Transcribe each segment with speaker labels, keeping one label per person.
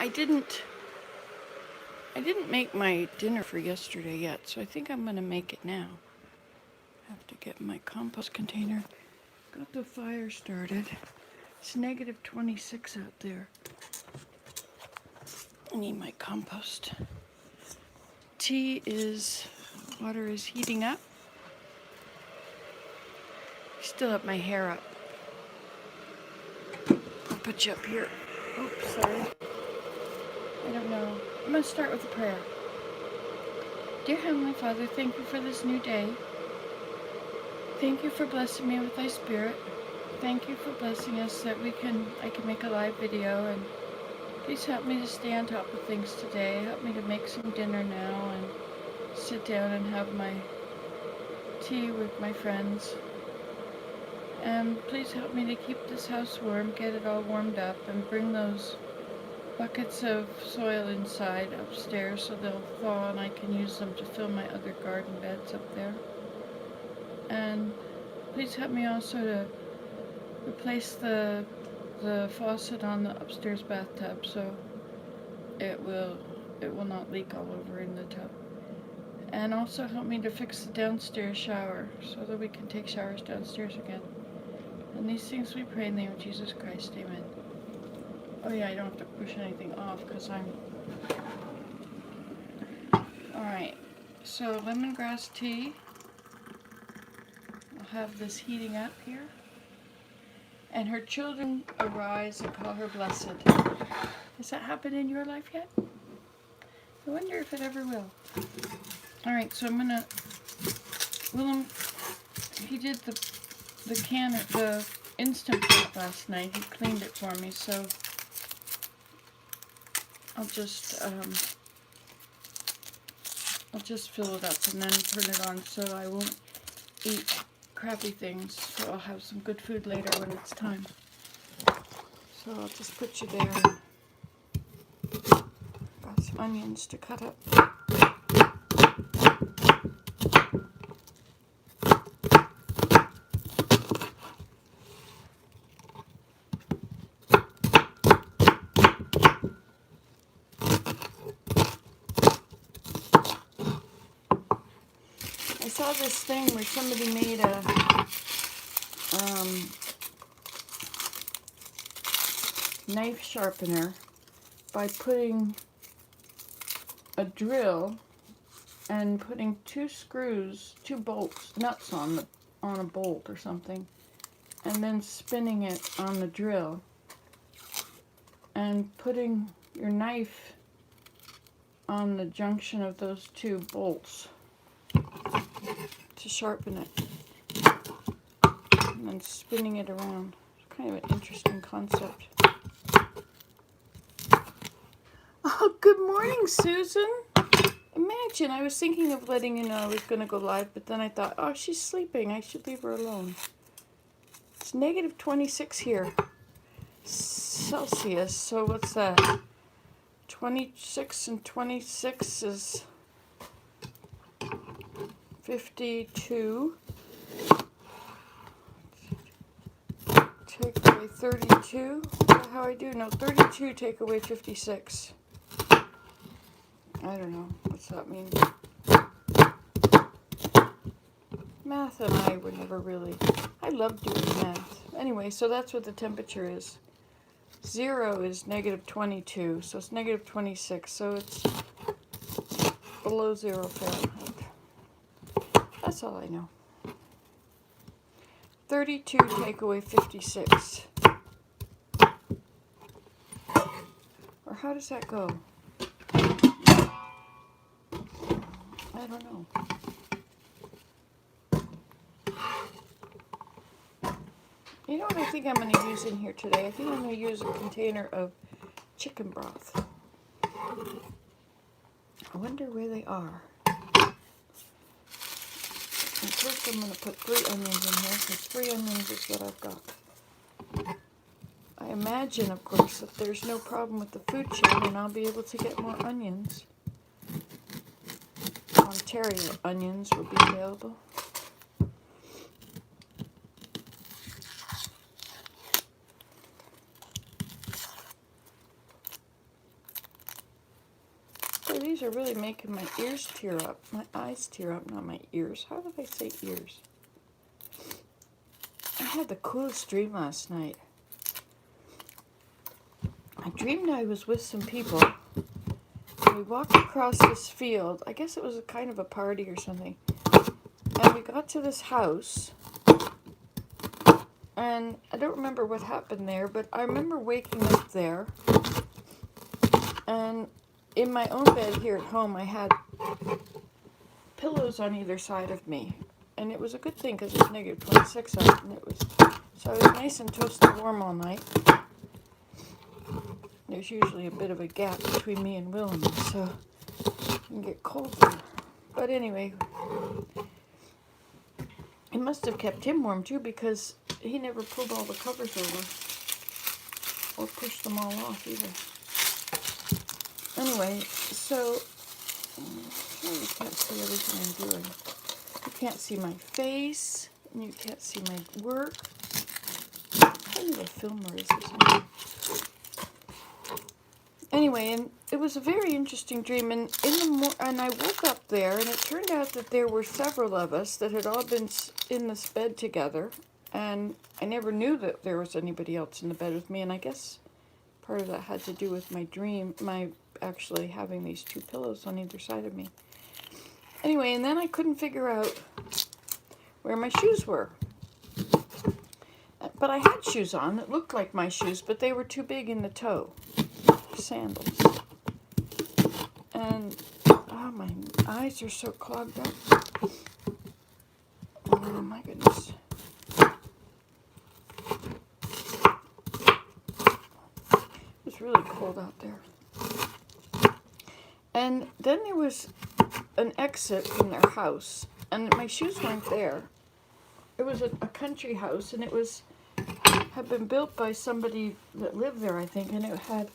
Speaker 1: I didn't make my dinner for yesterday yet, so I think I'm gonna make it now. I have to get my compost container. Got the fire started. It's negative 26 out there. I need my compost. Water is heating up. Still have my hair up. I'll put you up here. Oops, sorry. I don't know. I'm going to start with a prayer. Dear Heavenly Father, thank you for this new day. Thank you for blessing me with thy spirit. Thank you for blessing us that I can make a live video, and please help me to stay on top of things today. Help me to make some dinner now and sit down and have my tea with my friends. And please help me to keep this house warm, get it all warmed up, and bring those buckets of soil inside upstairs so they'll thaw and I can use them to fill my other garden beds up there. And please help me also to replace the faucet on the upstairs bathtub so it will not leak all over in the tub. And also help me to fix the downstairs shower so that we can take showers downstairs again. And these things we pray in the name of Jesus Christ. Amen. Oh yeah, I don't have to push anything off because I'm... Alright, so lemongrass tea. I'll have this heating up here. And her children arise and call her blessed. Has that happened in your life yet? I wonder if it ever will. Alright, so I'm gonna... Willem, he did the Instant Pot last night. He cleaned it for me, so I'll just fill it up and then turn it on so I won't eat crappy things. So I'll have some good food later when it's time. So I'll just put you there. Got some onions to cut up. I saw this thing where somebody made a knife sharpener by putting a drill and putting two bolts, nuts on a bolt or something, and then spinning it on the drill and putting your knife on the junction of those two bolts to sharpen it, and then spinning it around. It's kind of an interesting concept. Oh, good morning, Susan. Imagine, I was thinking of letting you know I was going to go live, but then I thought, oh, she's sleeping. I should leave her alone. It's negative 26 here. Celsius, so what's that? 26 and 26 is 52. Take away 32. Is that how I do? No, 32 take away 56. I don't know. What's that mean? Math and I were never really... I love doing math. Anyway, so that's what the temperature is. 0 is negative 22, so it's negative 26, so it's below 0 Fahrenheit. That's all I know. 32 take away 56. Or how does that go? I don't know. You know what I think I'm going to use in here today? I think I'm going to use a container of chicken broth. I wonder where they are. And first I'm going to put 3 onions in here, because 3 onions is what I've got. I imagine, of course, that there's no problem with the food chain and I'll be able to get more onions. Ontario onions will be available. these are really making my ears tear up. My eyes tear up, not my ears. How did I say ears? I had the coolest dream last night. I dreamed I was with some people. We walked across this field. I guess it was a kind of a party or something. And we got to this house. And I don't remember what happened there, but I remember waking up there. And in my own bed here at home, I had pillows on either side of me. And it was a good thing because it was negative 26 out. And it was, so I was nice and toasty warm all night. There's usually a bit of a gap between me and Willem, so it can get cold there. But anyway, it must have kept him warm too because he never pulled all the covers over or pushed them all off either. Anyway, so you can't see everything I'm doing. You can't see my face, and you can't see my work. How many the filmer is this? Anyway, and it was a very interesting dream, and and I woke up there, and it turned out that there were several of us that had all been in this bed together, and I never knew that there was anybody else in the bed with me, and I guess part of that had to do with my dream, my actually having these two pillows on either side of me. Anyway, and then I couldn't figure out where my shoes were. But I had shoes on that looked like my shoes, but they were too big in the toe. Sandals. And, oh, my eyes are so clogged up. Oh, my goodness. It's really cold out there. And then there was an exit from their house, and my shoes weren't there. It was a country house, and it had been built by somebody that lived there, I think, and it had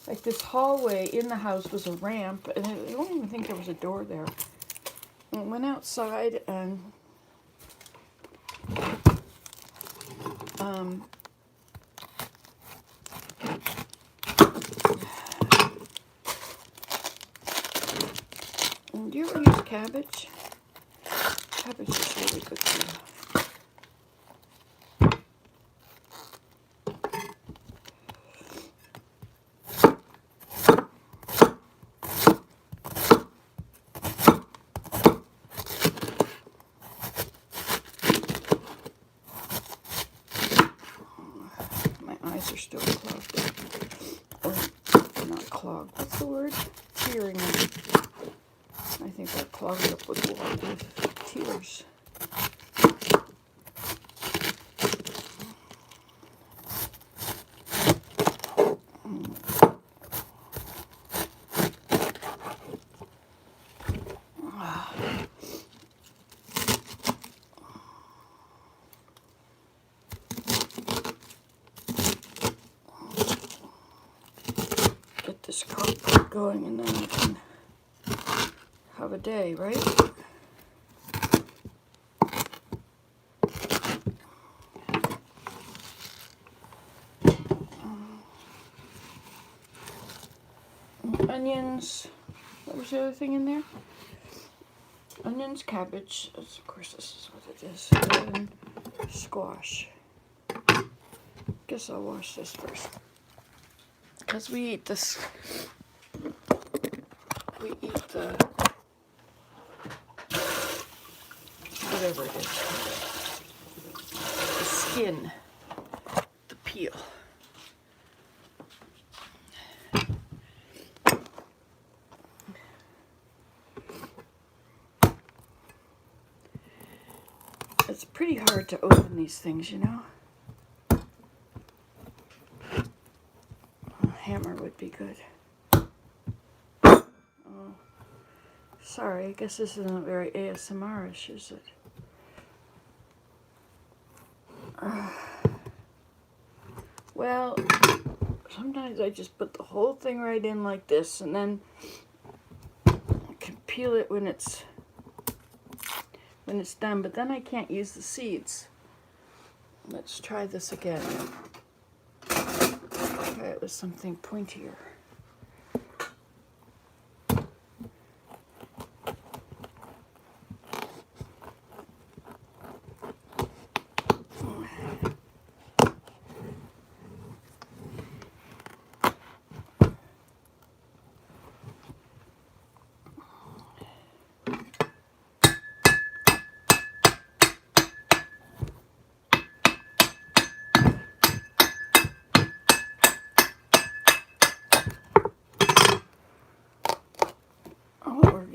Speaker 1: like this hallway in the house was a ramp, and I don't even think there was a door there. And I went outside, and do you ever use cabbage? Cabbage is really good for you. Are still clogged up. Or not clogged. What's the word? Tearing. I think they're clogged up with water, with tears. This carpet going, and then I can have a day, right? Onions. What was the other thing in there? Onions, cabbage. Of course, this is what it is. And squash. Guess I'll wash this first. Because we eat this, we eat the, whatever it is, the skin, the peel. It's pretty hard to open these things, you know. Hammer would be good. Oh, sorry, I guess this isn't very ASMR-ish, is it? Well, sometimes I just put the whole thing right in like this, and then I can peel it when it's done, but then I can't use the seeds. Let's try this again. Try it with something pointier.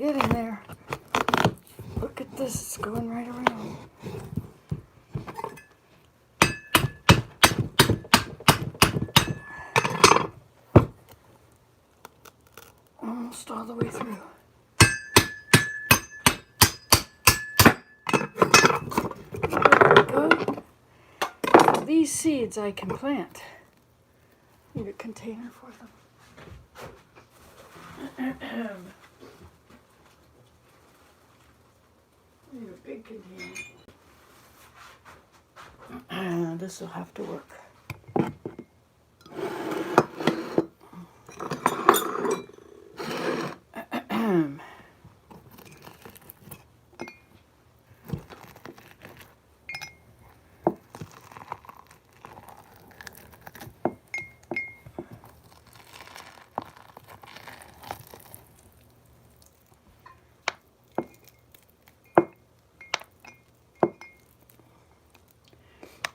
Speaker 1: getting there. Look at this, it's going right around. Almost all the way through. There we go. These seeds I can plant. Need a container for them. Need a big container. This will have to work.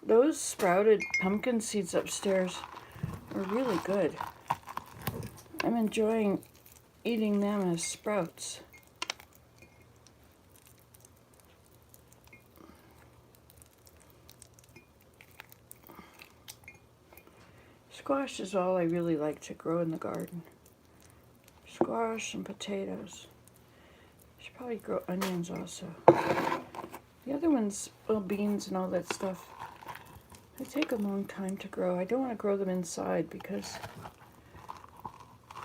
Speaker 1: Those sprouted pumpkin seeds upstairs are really good. I'm enjoying eating them as sprouts. Squash is all I really like to grow in the garden. Squash and potatoes. Should probably grow onions also. The other ones, well, beans and all that stuff, they take a long time to grow. I don't want to grow them inside because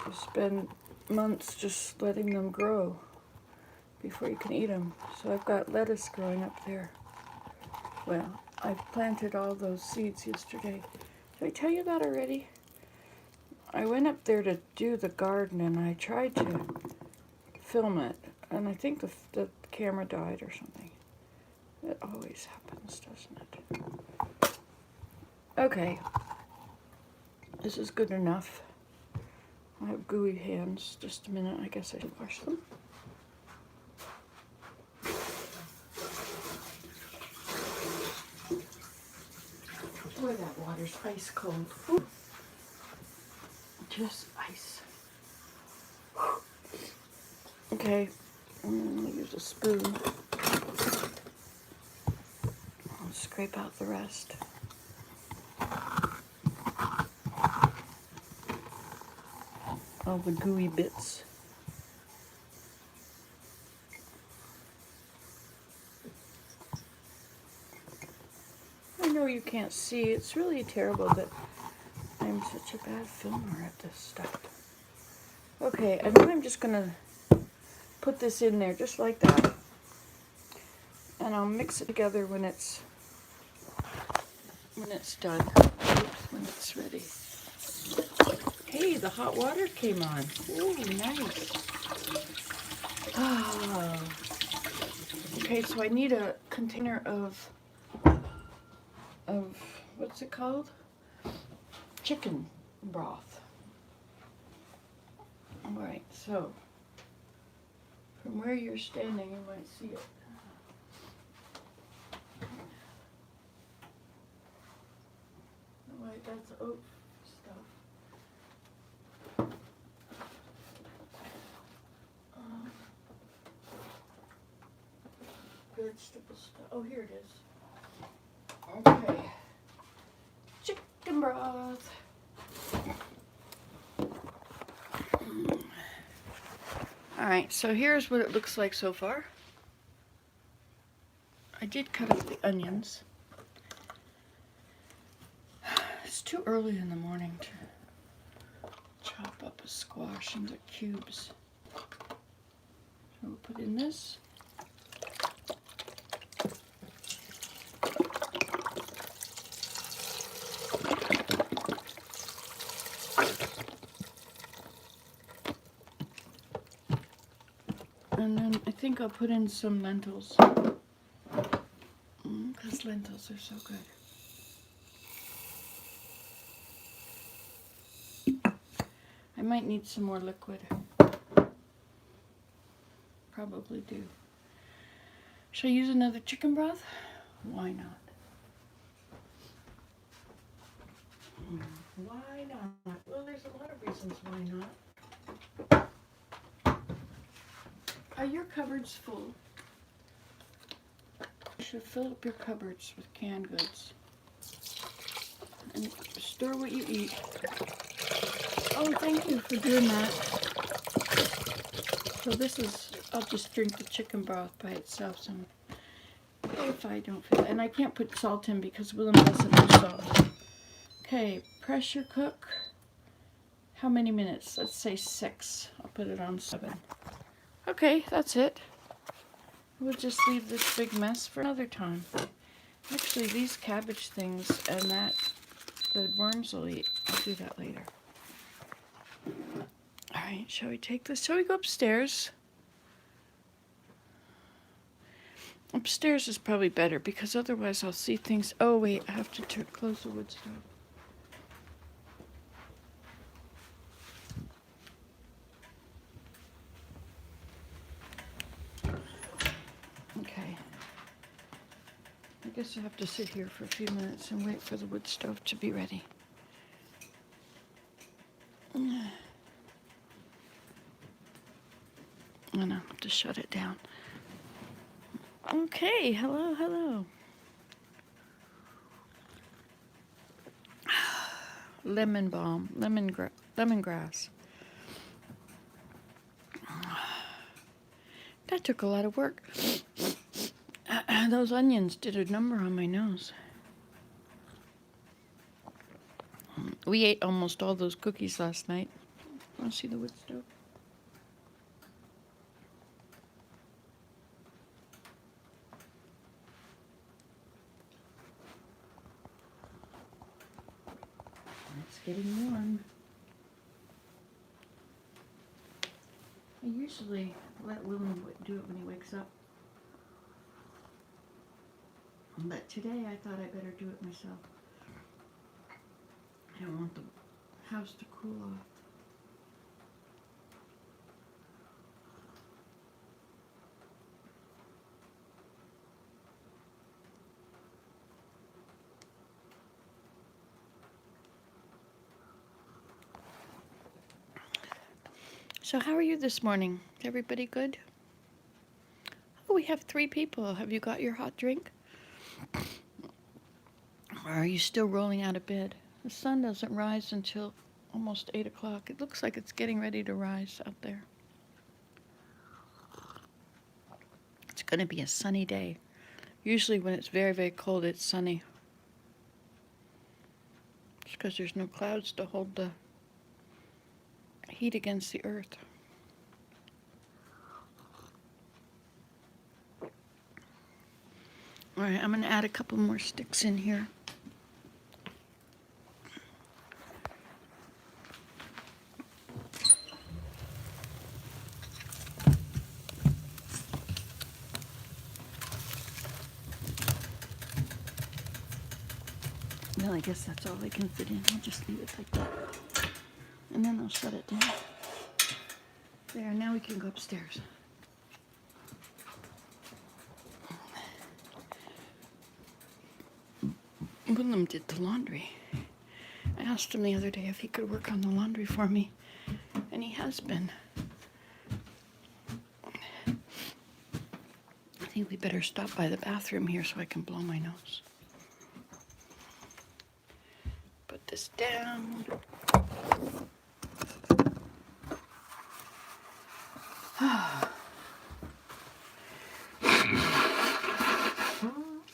Speaker 1: you spend months just letting them grow before you can eat them. So I've got lettuce growing up there. Well, I planted all those seeds yesterday. Did I tell you that already? I went up there to do the garden and I tried to film it, and I think the camera died or something. It always happens, doesn't it? Okay. This is good enough. I have gooey hands. Just a minute, I guess I should wash them. Boy, that water's ice cold. Ooh. Just ice. Okay, I'm gonna use a spoon. I'll scrape out the rest. All the gooey bits. I know you can't see. It's really terrible that I'm such a bad filmer at this stuff. Okay, and then I'm just gonna put this in there just like that. And I'll mix it together when it's done. Oops, when it's ready. Hey, the hot water came on. Ooh, nice. Ah. Okay, so I need a container of what's it called? Chicken broth. All right, so from where you're standing, you might see it. Oh, wait, that's oat stuff. Vegetable stuff. Oh, here it is. Okay. Chicken broth. Alright, so here's what it looks like so far. I did cut up the onions. It's too early in the morning to chop up a squash into cubes. So we'll put in this. And then I think I'll put in some lentils. Because lentils are so good. I might need some more liquid. Probably do. Should I use another chicken broth? Why not? Why not? Well, there's a lot of reasons why not. Are your cupboards full? You should fill up your cupboards with canned goods. And store what you eat. Oh, thank you for doing that. So this is, I'll just drink the chicken broth by itself. So if I don't feel it. And I can't put salt in because Willem doesn't do salt. Okay, pressure cook. How many minutes? Let's say 6. I'll put it on 7. Okay, that's it. We'll just leave this big mess for another time. Actually, these cabbage things and that the worms will eat, I'll do that later. Alright, shall we take this? Shall we go upstairs? Upstairs is probably better because otherwise I'll see things. Oh wait, I have to close the wood stove. Okay. I guess I have to sit here for a few minutes and wait for the wood stove to be ready. And I'll have to shut it down. Okay, hello, hello. Lemon balm, lemongrass. That took a lot of work. Those onions did a number on my nose. We ate almost all those cookies last night. Want to see the wood stove? It's getting warm. I usually let Willem do it when he wakes up. But today I thought I better do it myself. I don't want the house to cool off. So how are you this morning? Everybody good? Oh, we have 3 people. Have you got your hot drink? Or are you still rolling out of bed? The sun doesn't rise until almost 8 o'clock. It looks like it's getting ready to rise out there. It's going to be a sunny day. Usually when it's very, very cold, it's sunny. It's because there's no clouds to hold the heat against the earth. All right, I'm going to add a couple more sticks in here. Well, I guess that's all I can fit in. I'll just leave it like that. And then I'll shut it down. There, now we can go upstairs. Willem did the laundry. I asked him the other day if he could work on the laundry for me, and he has been. I think we better stop by the bathroom here so I can blow my nose. Put this down.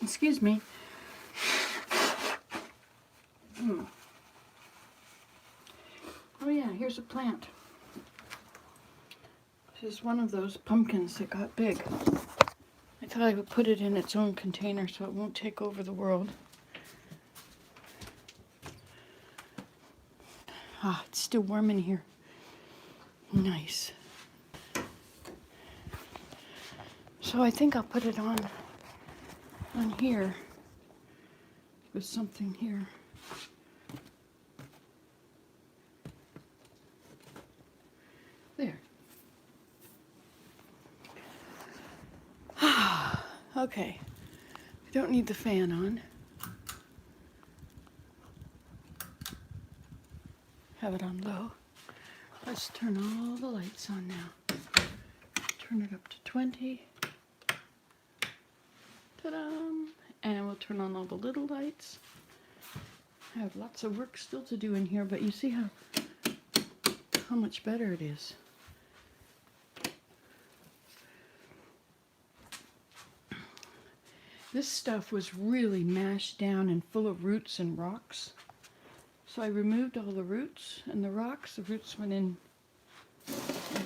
Speaker 1: Excuse me. Oh yeah, here's a plant. This is one of those pumpkins that got big. I thought I would put it in its own container so it won't take over the world. Ah, it's still warm in here. Nice. So I think I'll put it on here with something here. There. Okay. I don't need the fan on. Have it on low. Let's turn all the lights on now. turn it up to 20. Ta-da! And we'll turn on all the little lights. I have lots of work still to do in here, but you see how much better it is. This stuff was really mashed down and full of roots and rocks. So I removed all the roots and the rocks. The roots went in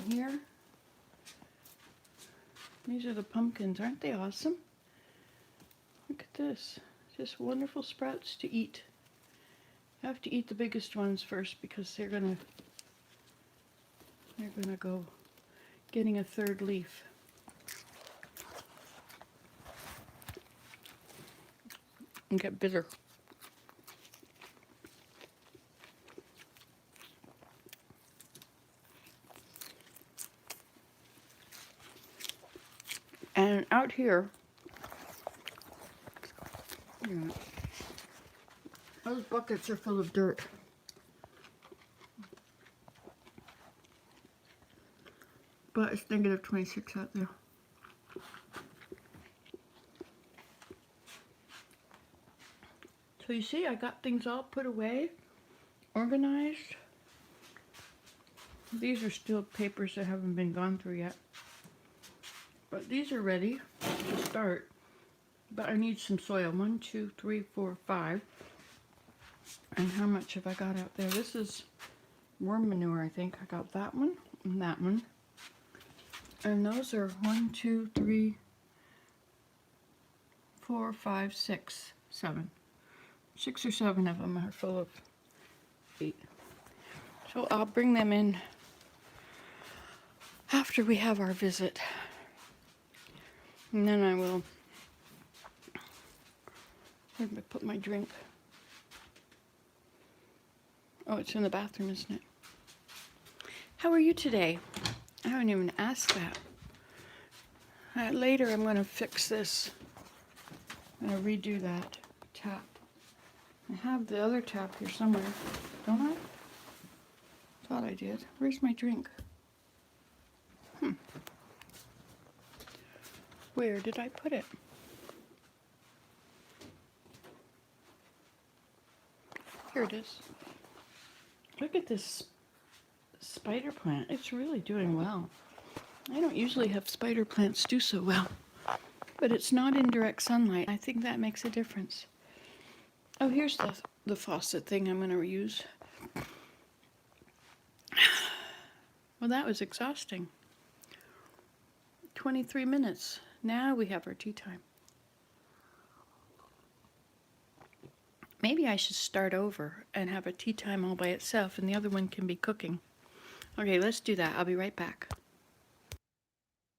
Speaker 1: here. These are the pumpkins. Aren't they awesome? Look at this. Just wonderful sprouts to eat. I have to eat the biggest ones first because they're gonna go getting a third leaf. And get bitter. And out here, those buckets are full of dirt. But it's negative 26 out there. So you see, I got things all put away, organized. These are still papers that haven't been gone through yet. But these are ready to start. But I need some soil. 1, 2, 3, 4, 5. And how much have I got out there? This is worm manure, I think. I got that one and that one. And those are 1, 2, 3, 4, 5, 6, 7. 6 or 7 of them are full of 8. So I'll bring them in after we have our visit. And then I will, where did I put my drink? Oh, it's in the bathroom, isn't it? How are you today? I haven't even asked that. Later I'm going to fix this. I'm going to redo that tap. I have the other tap here somewhere, don't I? Thought I did. Where's my drink? Where did I put it? Here it is. Look at this spider plant. It's really doing well. I don't usually have spider plants do so well, but it's not in direct sunlight. I think that makes a difference. Oh, here's the faucet thing I'm going to reuse. Well, that was exhausting. 23 minutes. Now we have our tea time. Maybe I should start over and have a tea time all by itself and the other one can be cooking. Okay, let's do that. I'll be right back.